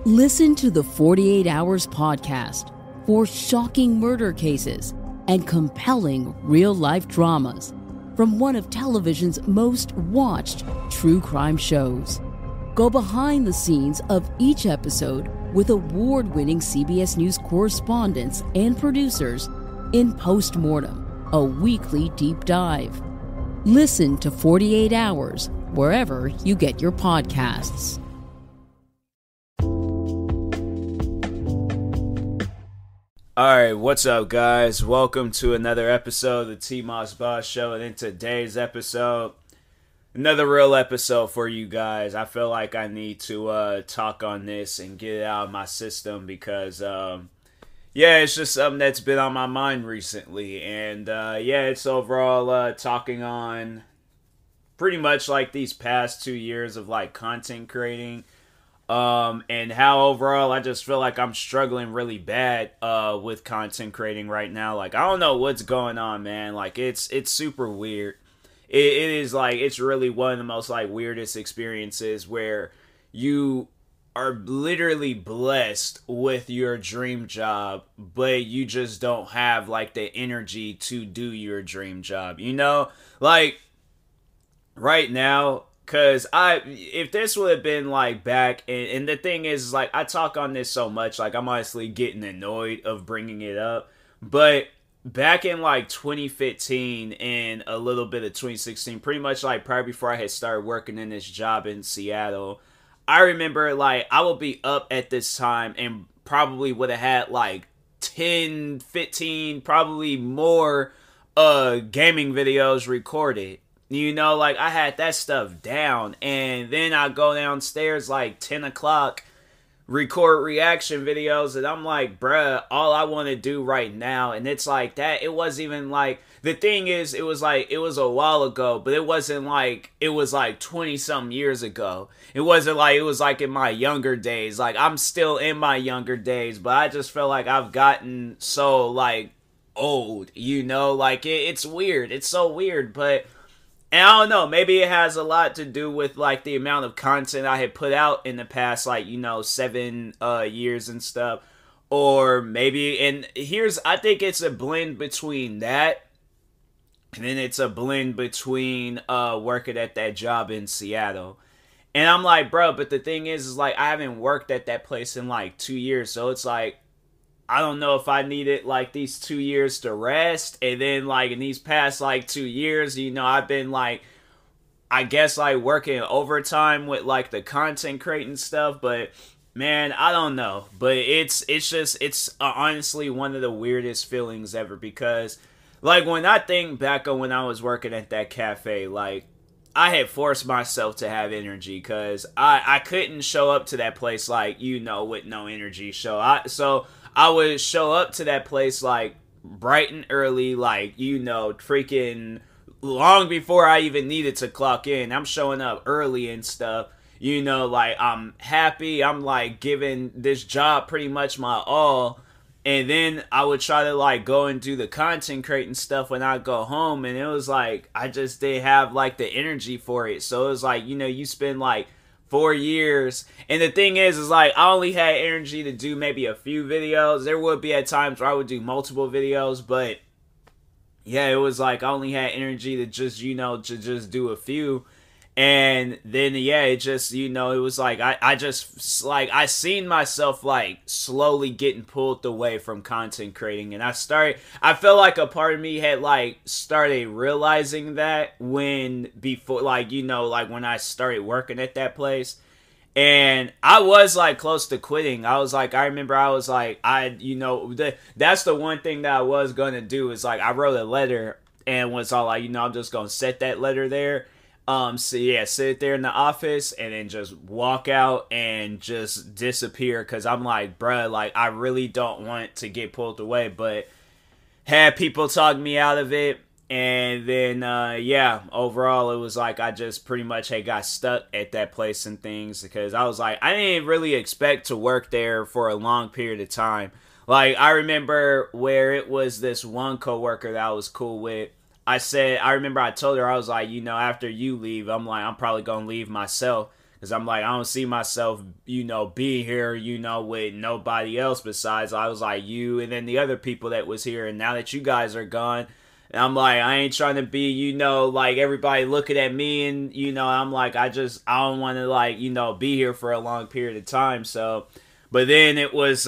Listen to the 48 Hours podcast for shocking murder cases and compelling real-life dramas from one of television's most watched true crime shows. Go behind the scenes of each episode with award-winning CBS News correspondents and producers in Postmortem, a weekly deep dive. Listen to 48 Hours wherever you get your podcasts. Alright, what's up guys? Welcome to another episode of the TMossBoss show, and in today's episode, another real episode for you guys. I feel like I need to talk on this and get it out of my system because, it's just something that's been on my mind recently, and it's overall talking on pretty much like these past 2 years of like content creating. And how overall I just feel like I'm struggling really bad with content creating right now. Like, I don't know what's going on, man. Like, it's super weird. It is like, it's really one of the most like weirdest experiences where you are literally blessed with your dream job, but you just don't have like the energy to do your dream job, you know? Like, right now, because if this would have been like back, and the thing is like, I talk on this so much, like I'm honestly getting annoyed of bringing it up, but back in like 2015 and a little bit of 2016, pretty much like prior before I had started working in this job in Seattle, I remember like I would be up at this time and probably would have had like 10, 15, probably more gaming videos recorded. You know, like, I had that stuff down, and then I go downstairs, like, 10 o'clock, record reaction videos, and I'm like, bruh, all I want to do right now, and it's like, that, it wasn't even, like, the thing is, it was, like, it was a while ago, but it wasn't, like, it was, like, 20-something years ago. It wasn't, like, it was, like, in my younger days. Like, I'm still in my younger days, but I just feel like I've gotten so, like, old, you know? Like, it's weird. It's so weird, but and I don't know, maybe it has a lot to do with, like, the amount of content I had put out in the past, like, 7 years and stuff. Or maybe, and I think it's a blend between that, and then it's a blend between working at that job in Seattle. And I'm like, bro, but the thing is like, I haven't worked at that place in, like, 2 years, so it's like, I don't know if I needed, like, these 2 years to rest, and then, like, in these past, like, 2 years, I've been, like, I guess, like, working overtime with, like, the content creating stuff, but, man, I don't know, but it's honestly one of the weirdest feelings ever, because, like, when I think back on when I was working at that cafe, like, I had forced myself to have energy, because I couldn't show up to that place, like, with no energy, so I would show up to that place, like, bright and early, like, freaking long before I even needed to clock in. I'm showing up early and stuff, like, I'm happy, I'm, like, giving this job pretty much my all, and then I would try to, like, go and do the content creating stuff when I go home, and it was, like, I just didn't have, like, the energy for it, so it was, like, you spend, like, 4 years, and the thing is like, I only had energy to do maybe a few videos. There would be at times where I would do multiple videos, but yeah, it was like, I only had energy to just, to just do a few, and then, it just, it was like, I just, like, I seen myself, like, slowly getting pulled away from content creating, and I felt like a part of me had, like, started realizing that before, like, like, when I started working at that place, and I was, like, close to quitting. I was, like, I remember I was, like, that's the one thing that I was gonna do, is, like, I wrote a letter, and was all, like, I'm just gonna set that letter there, sit there in the office and then just walk out and just disappear, because I'm like, bruh, like, I really don't want to get pulled away, but had people talk me out of it, and then, overall, it was like, I just pretty much had got stuck at that place and things, because I was like, I didn't really expect to work there for a long period of time. Like, I remember where it was this one coworker that I was cool with, I remember I told her, I was like, after you leave, I'm probably going to leave myself. Because I'm like, I don't see myself, being here, with nobody else besides, I was like, you and then the other people that was here. And now that you guys are gone, and I'm like, I ain't trying to be, like everybody looking at me and, I'm like, I don't want to like, be here for a long period of time. So, but then it was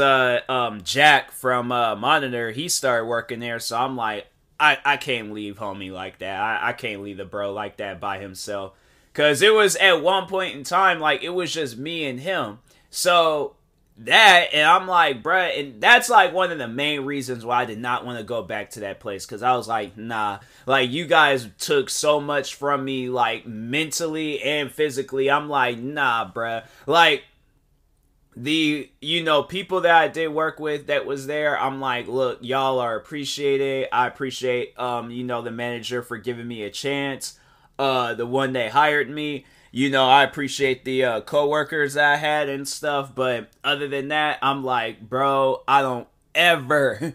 Jack from Monitor. He started working there. So I'm like, I can't leave homie like that. I can't leave the bro like that by himself. Because it was at one point in time, like, it was just me and him. So that, and I'm like, bruh, and that's like one of the main reasons why I did not want to go back to that place. Because I was like, nah, like, you guys took so much from me, like, mentally and physically. I'm like, nah, bruh. Like, the people that I did work with that was there, I'm like, look, y'all are appreciated. I appreciate the manager for giving me a chance, the one that hired me. I appreciate the co-workers I had and stuff, but other than that, I'm like, bro, I don't ever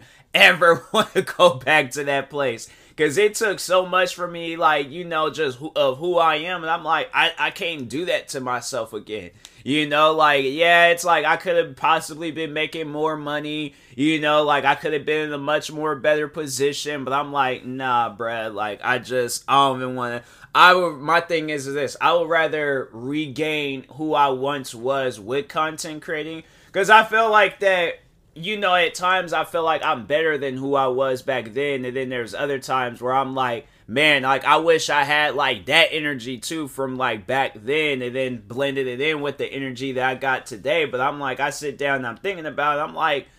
want to go back to that place. Because it took so much for me, like, just of who I am. And I'm like, I can't do that to myself again. Like, yeah, it's like I could have possibly been making more money. Like I could have been in a much more better position. But I'm like, nah, bruh. Like, I don't even want to. My thing is this. I would rather regain who I once was with content creating. Because I feel like that. At times I feel like I'm better than who I was back then. And then there's other times where I'm like, man, like, I wish I had, like, that energy, too, from, like, back then. And then blended it in with the energy that I got today. But I'm like, I sit down and I'm thinking about it. I'm like,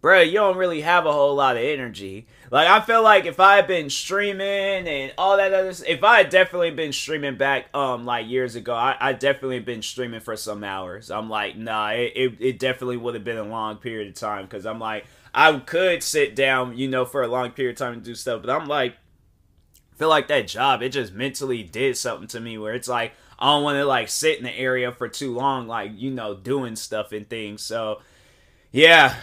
bruh, you don't really have a whole lot of energy. Like, I feel like if I had been streaming and all that other stuff, if I had definitely been streaming back, like, years ago, I definitely been streaming for some hours. I'm like, nah, it definitely would have been a long period of time, because I'm like, I could sit down, for a long period of time and do stuff, but I'm like, I feel like that job, it just mentally did something to me where it's like, I don't want to, like, sit in the area for too long, like, doing stuff and things. So, yeah,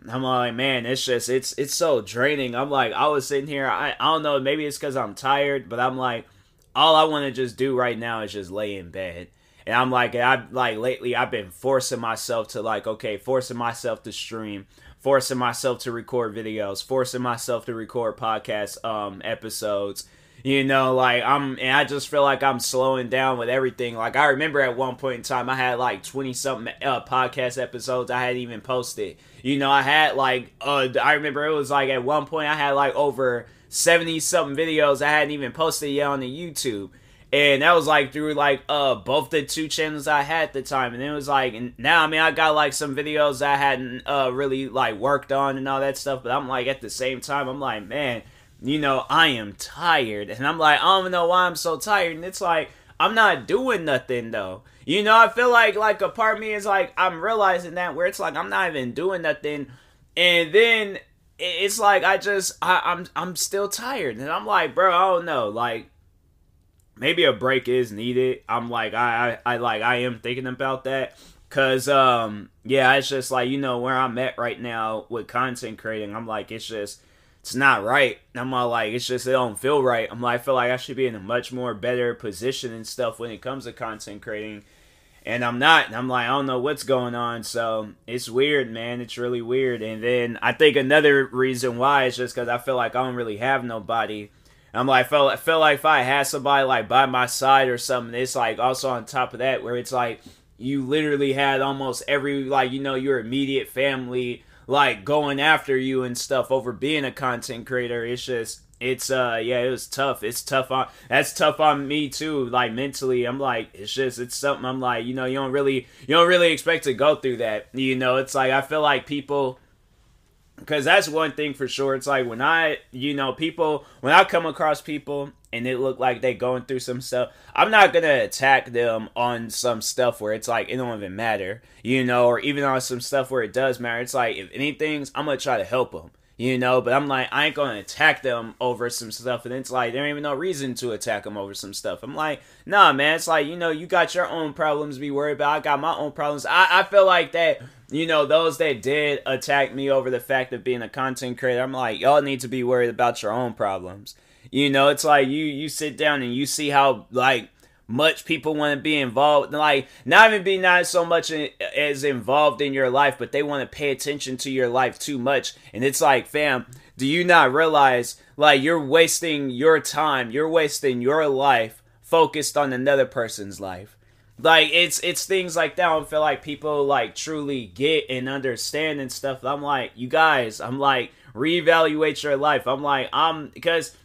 I'm like, man, it's just, it's so draining. I'm like, I was sitting here, I don't know, maybe it's because I'm tired, but I'm like, all I want to just do right now is just lay in bed. And I'm like, lately I've been forcing myself to, like, okay, forcing myself to stream, forcing myself to record videos, forcing myself to record podcast episodes. Like, I just feel like I'm slowing down with everything. Like, I remember at one point in time, I had like 20-something podcast episodes I hadn't even posted. I had like, I remember it was like at one point I had like over 70-something videos I hadn't even posted yet on the YouTube. And that was like through like both the two channels I had at the time. And it was like, and now, I mean, I got like some videos I hadn't really like worked on and all that stuff. But I'm like, at the same time, I'm like, man, I am tired. And I'm like, I don't even know why I'm so tired. And it's like, I'm not doing nothing though. I feel like a part of me is like, I'm realizing that, where it's like, I'm not even doing nothing. And then it's like, I'm still tired. And I'm like, bro, I don't know. Like, maybe a break is needed. I'm like, I am thinking about that. Cause, yeah, it's just like, where I'm at right now with content creating, I'm like, it's not right. I'm all like, it don't feel right. I'm like, I feel like I should be in a much more better position and stuff when it comes to content creating. And I'm not. And I'm like, I don't know what's going on. So it's weird, man. It's really weird. And then I think another reason why is just because I feel like I don't really have nobody. I'm like, I feel like if I had somebody like by my side or something, it's like also on top of that, where it's like you literally had almost every, like, your immediate family like going after you and stuff over being a content creator. It's just, yeah, it was tough. It's tough that's tough on me too. Like, mentally, I'm like, it's something I'm like, you don't really expect to go through that. It's like, I feel like people, because that's one thing for sure. It's like when I come across people and it look like they going through some stuff, I'm not going to attack them on some stuff where it's like, it don't even matter, or even on some stuff where it does matter. It's like, if anything, I'm going to try to help them, but I'm like, I ain't going to attack them over some stuff. And it's like, there ain't even no reason to attack them over some stuff. I'm like, nah, man, it's like, you got your own problems to be worried about. I got my own problems. I feel like that, those that did attack me over the fact of being a content creator, I'm like, y'all need to be worried about your own problems. It's like, you sit down and you see how, like, much people want to be involved, like not even be not so much as involved in your life, but they want to pay attention to your life too much. And it's like, fam, do you not realize like you're wasting your time, you're wasting your life focused on another person's life? Like it's things like that. I don't feel like people like truly get and understand and stuff. I'm like, you guys, I'm like, reevaluate your life. I'm like, because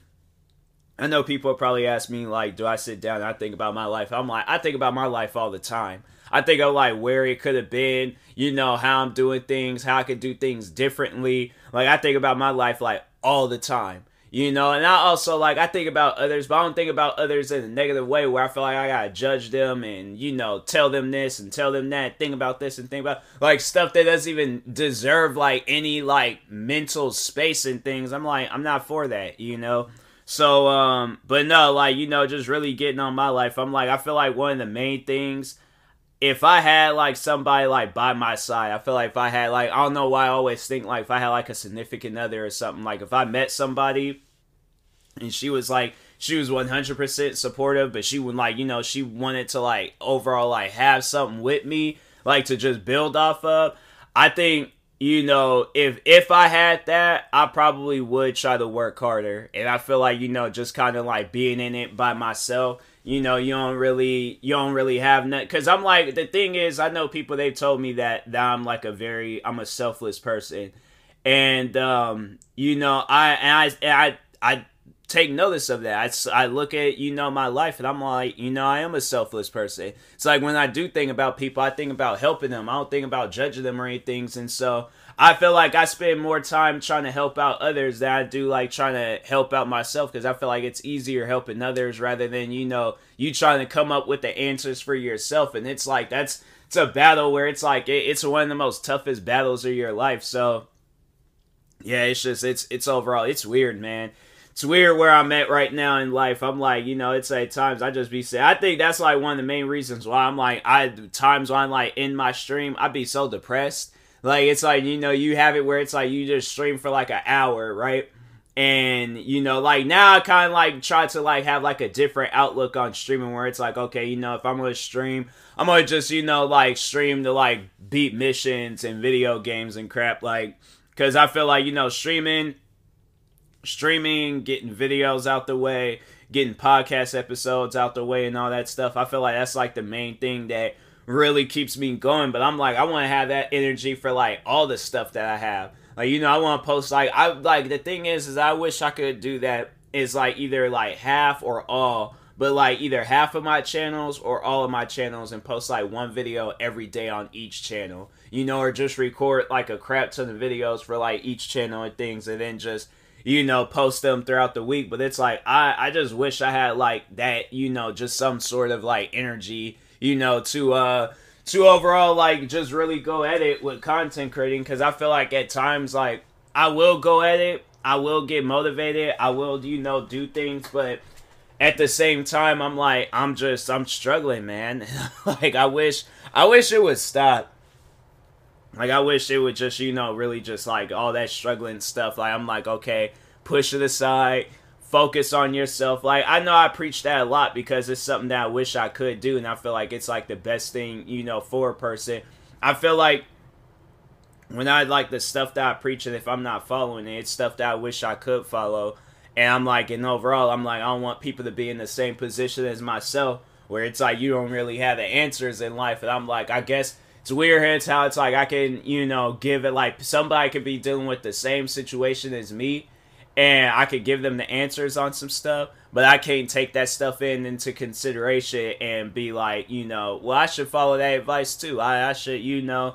I know people probably ask me, like, do I sit down and I think about my life? I'm like, I think about my life all the time. I think of, like, where it could have been, you know, how I'm doing things, how I could do things differently. Like, I think about my life, like, all the time, you know? And I also, like, I think about others, but I don't think about others in a negative way where I feel like I gotta judge them and, you know, tell them this and tell them that, think about this and think about, like, stuff that doesn't even deserve, like, any, like, mental space and things. I'm like, I'm not for that, you know? So, but no, like, you know, just really getting on my life. I'm like, I feel like one of the main things, if I had, like, somebody, like, by my side, I feel like if I had, like, I don't know why I always think, like, if I had, like, a significant other or something, like, if I met somebody and she was 100% supportive, but she would, like, you know, she wanted to, like, overall, like, have something with me, like, to just build off of, I think, you know, if I had that, I probably would try to work harder. And I feel like, you know, just kind of like being in it by myself, you know, you don't really have nothing. Because I'm like, the thing is, I know people, they've told me that I'm like I'm a selfless person. And, you know, I take notice of that. I look at, you know, my life and I'm like, you know, I am a selfless person. It's like when I do think about people, I think about helping them. I don't think about judging them or anything. And so I feel like I spend more time trying to help out others than I do like trying to help out myself, because I feel like it's easier helping others rather than, you know, you trying to come up with the answers for yourself. And it's like, it's a battle where it's like, it's one of the most toughest battles of your life. So yeah, it's just, it's overall, it's weird, man. It's weird where I'm at right now in life. I'm like, you know, it's at times I just be saying, I think that's like one of the main reasons why I'm like, times when I'm like in my stream, I be so depressed. Like, it's like, you know, you have it where it's like you just stream for like an hour, right? And, you know, like now I kind of like try to like have like a different outlook on streaming where it's like, okay, you know, if I'm going to stream, I'm going to just, you know, like stream to like beat missions and video games and crap. Like, because I feel like, you know, streaming, getting videos out the way, getting podcast episodes out the way and all that stuff, I feel like that's like the main thing that really keeps me going. But I'm like, I want to have that energy for like all the stuff that I have. Like, you know, I want to post like, the thing is I wish I could do that is like either like half or all, but like either half of my channels or all of my channels and post like one video every day on each channel, you know, or just record like a crap ton of videos for like each channel and things, and then just, you know, post them throughout the week. But it's like, I just wish I had like that, you know, just some sort of like energy, you know, to overall like just really go at it with content creating. Because I feel like at times like I will go at it, I will get motivated, I will, you know, do things, but at the same time I'm like, I'm struggling, man. Like I wish it would stop. Like, I wish it would just, you know, really just, like, all that struggling stuff. Like, I'm like, okay, push it aside, focus on yourself. Like, I know I preach that a lot because it's something that I wish I could do, and I feel like it's, like, the best thing, you know, for a person. I feel like when I, like, the stuff that I preach, and if I'm not following it, it's stuff that I wish I could follow. And I'm like, and overall, I'm like, I don't want people to be in the same position as myself, where it's like, you don't really have the answers in life. And I'm like, I guess it's weird. It's how it's like I can, you know, give it like somebody could be dealing with the same situation as me, and I could give them the answers on some stuff, but I can't take that stuff into consideration and be like, you know, well, I should follow that advice too. I should, you know,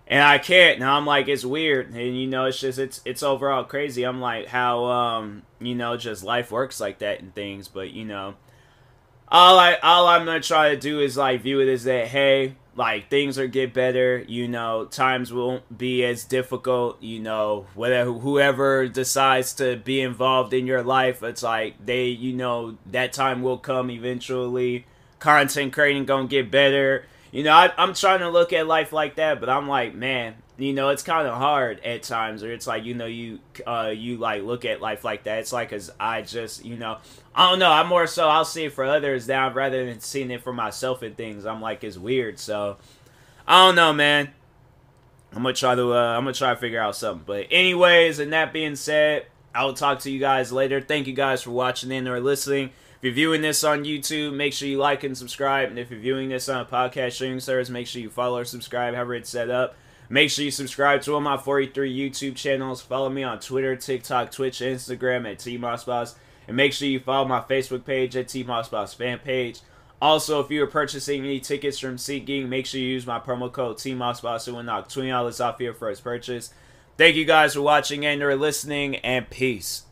and I can't. Now I'm like, it's weird, and you know, it's just it's overall crazy. I'm like, how you know, just life works like that and things, but you know, all I'm gonna try to do is like view it as that, hey, like, things will get better, you know, times won't be as difficult, you know, whoever decides to be involved in your life, it's like, you know, that time will come eventually, content creating gonna get better, You know, I'm trying to look at life like that, but I'm like, man, you know, it's kind of hard at times, or it's like, you know, you like look at life like that. It's like, cause I just, you know, I don't know. I'm more so I'll see it for others down rather than seeing it for myself and things. I'm like, it's weird. So I don't know, man. I'm gonna try to figure out something. But anyways, and that being said, I will talk to you guys later. Thank you guys for watching in or listening. If you're viewing this on YouTube, make sure you like and subscribe. And if you're viewing this on a podcast streaming service, make sure you follow or subscribe, however it's set up. Make sure you subscribe to all my 43 YouTube channels. Follow me on Twitter, TikTok, Twitch, and Instagram at TMossBoss. And make sure you follow my Facebook page at TMossBoss fan page. Also, if you are purchasing any tickets from SeatGeek, make sure you use my promo code TMossBoss. It will knock $20 off your first purchase. Thank you guys for watching and or listening, and peace.